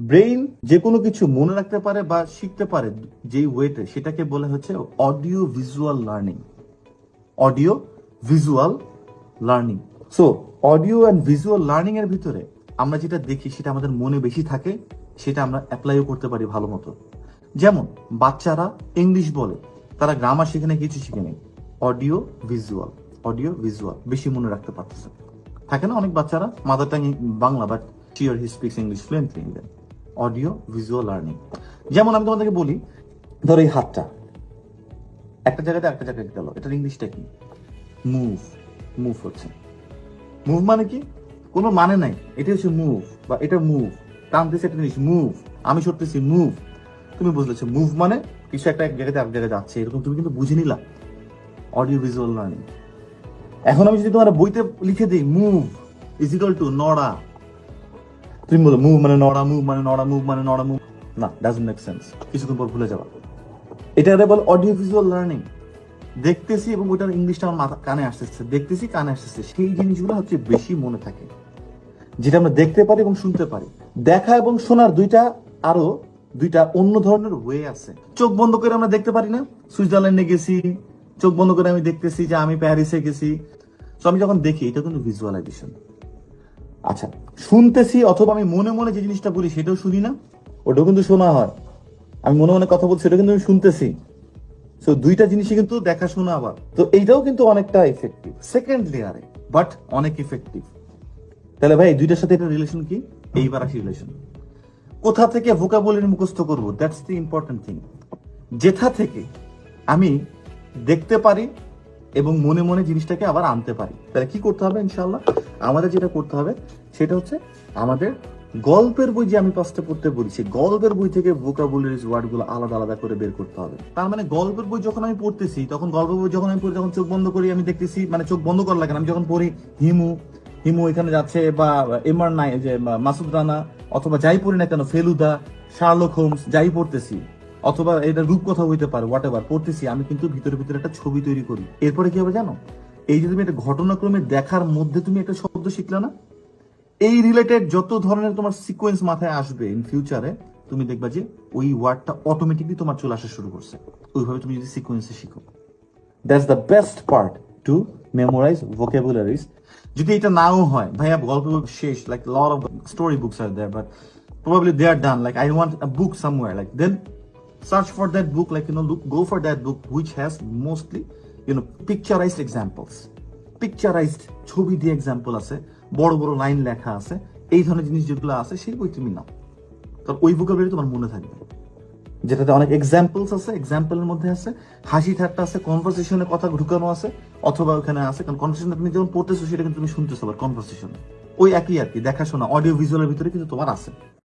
Brain যে কোনো কিছু মনে রাখতে পারে বা শিখতে পারে যেই ওয়েতে, সেটাকে বলে হচ্ছে audio visual learning. Audio visual learning. So audio and visual learning এর ভিতরে আমরা যেটা দেখি সেটা আমাদের মনে বেশি থাকে, সেটা আমরা অ্যাপ্লাইও করতে পারি ভালো মতো। যেমন বাচ্চারা ইংলিশ বলে, তারা গ্রামার শিখে নেই, কিছু শিখে নেই। অডিও ভিজুয়াল, অডিও ভিজুয়াল বেশি মনে রাখতে পারতেছে। থাকে না অনেক বাচ্চারা mother tongue Bangla, but sure he speaks English fluently in that. Audio visual learning. যেমন আমি তোমাদেরকে বলি, ধরো এই হাতটা একটা জায়গাতে একটা জায়গায় গেল, এটার ইংলিশটা কি? মুভ। মুভ হচ্ছে, মুভ মানে কি? কোনো মানে নাই, এটা হচ্ছে মুভ, বা এটা মুভ। টানতেছে একটা জিনিস, মুভ। আমি সরতেছি, মুভ। তুমি বুঝলেছো মুভ মানে কিছু একটা এক জায়গাতে এক জায়গায় যাচ্ছে, এরকম তুমি কিন্তু বুঝে নিলা। Audio visual learning. এখন আমি যদি তোমার বইতে লিখে দিই মুভ ইজ ইকুয়াল টু নড়া, তুমি বলো মুভ মানে নড়া, মুভ মানে নড়া, মুভ মানে নড়া, মুভ। না, ডাজন্ট মেক সেন্স। কিছুক্ষণ পর ভুলে যাবা। এটা বল অডিও ভিজুয়াল লার্নিং। দেখতেছি এবং ওটার ইংলিশটা আমার মাথা কানে আসতেছে, দেখতেছি কানে আসতেছে, সেই জিনিসগুলো হচ্ছে বেশি মনে থাকে, যেটা আমরা দেখতে পারি এবং শুনতে পারি। দেখা এবং শোনার দুইটা অন্য ধরনের ওয়ে আছে। চোখ বন্ধ করে আমরা দেখতে পারি না, সুইজারল্যান্ডে গেছি, চোখ বন্ধ করে আমি দেখতেছি যে আমি প্যারিসে গেছি। তো আমি যখন দেখি, এটা কিন্তু ভিজুয়ালাইজেশন। আচ্ছা, শুনতেছি অথবা আমি মনে মনে যে জিনিসটা বলি সেটাও শুনি না, ওটাও কিন্তু শোনা হয়। আমি মনে মনে কথা বলছি, সেটা কিন্তু আমি শুনতেছি। সো দুইটা জিনিসই কিন্তু দেখাশোনা। আবার তো এইটাও কিন্তু অনেকটা ইফেক্টিভ সেকেন্ড লেয়ারে, বাট অনেক ইফেক্টিভ। তাহলে ভাই দুইটার সাথে এটা রিলেশন কি? এইবার আসি রিলেশন। কোথা থেকে ভোকাবুলারি মুখস্থ করবো, দ্যাটস দি ইম্পর্টেন্ট থিং। যেথা থেকে আমি দেখতে পারি এবং মনে মনে জিনিসটাকে আবার আনতে পারি। তাহলে কি করতে হবে? ইনশাআল্লাহ আমাদের যেটা করতে হবে সেটা হচ্ছে আমাদের গল্পের বই যে আমি পাঁচটা পড়তে বলেছি, গল্পের বই থেকে ভোকাবুলারিজ ওয়ার্ড গুলো আলাদা আলাদা করে বের করতে হবে। তার মানে গল্পের বই যখন আমি পড়তেছি, তখন গল্পের বই যখন আমি পড়ি, তখন চোখ বন্ধ করি আমি দেখতেছি, মানে চোখ বন্ধ করা লাগে না। আমি যখন পড়ি হিমু, হিমু এখানে যাচ্ছে, বা এমআর নাই যে মাসুদ রানা, অথবা যাই পড়ি না কেন, ফেলুদা, শার্লক হোমস, যাই পড়তেছি, অথবা এটা রূপকথা হইতে পারে, হোয়াট এভার পড়তেছি, আমি কিন্তু ভিতরে ভিতরে একটা ছবি তৈরি করি। এরপরে কি হবে জানো? এই যে তুমি একটা ঘটনাক্রমে দেখার মধ্যে তুমি একটা শব্দ শিখলে না, এই রিলেটেড যত ধরনের তোমার সিকোয়েন্স মাথায় আসবে ইন ফিউচারে, তুমি দেখবা যে ওই ওয়ার্ডটা অটোমেটিকলি তোমার চলে আসা শুরু করছে। ওইভাবে তুমি যদি সিকোয়েন্সে শিখো, that's the best part to memorize vocabularies. যদি এটা নাও হয়, ভাইয়া গল্প শেষ, like lot of story books are there, but probably they are done, like I want a book somewhere, like then search for that book, like go for that book which has mostly picturized examples, picturized ছবি দিয়ে example আছে, বড় বড় line লেখা আছে, এই ধরনের জিনিস যেগুলো আছে সেই বই তুমি নাও। কারণ ওই ভোকাবুলারি তোমার মনে থাকবে, যেটাতে অনেক এক্সাম্পলস আছে, এক্সাম্পলের মধ্যে আছে হাসি ঠাট্টা আছে, কনভারসেশনে কথা ঢুকানো আছে, অথবা ওখানে আছে, কারণ কনভারসেশন তুমি যখন পড়তেছো সেটা কিন্তু তুমি শুনতেছো, আবার কনভারসেশন ওই একই আর কি, দেখাশোনা অডিও ভিজুয়ালের ভিতরে কিন্তু তোমার আছে।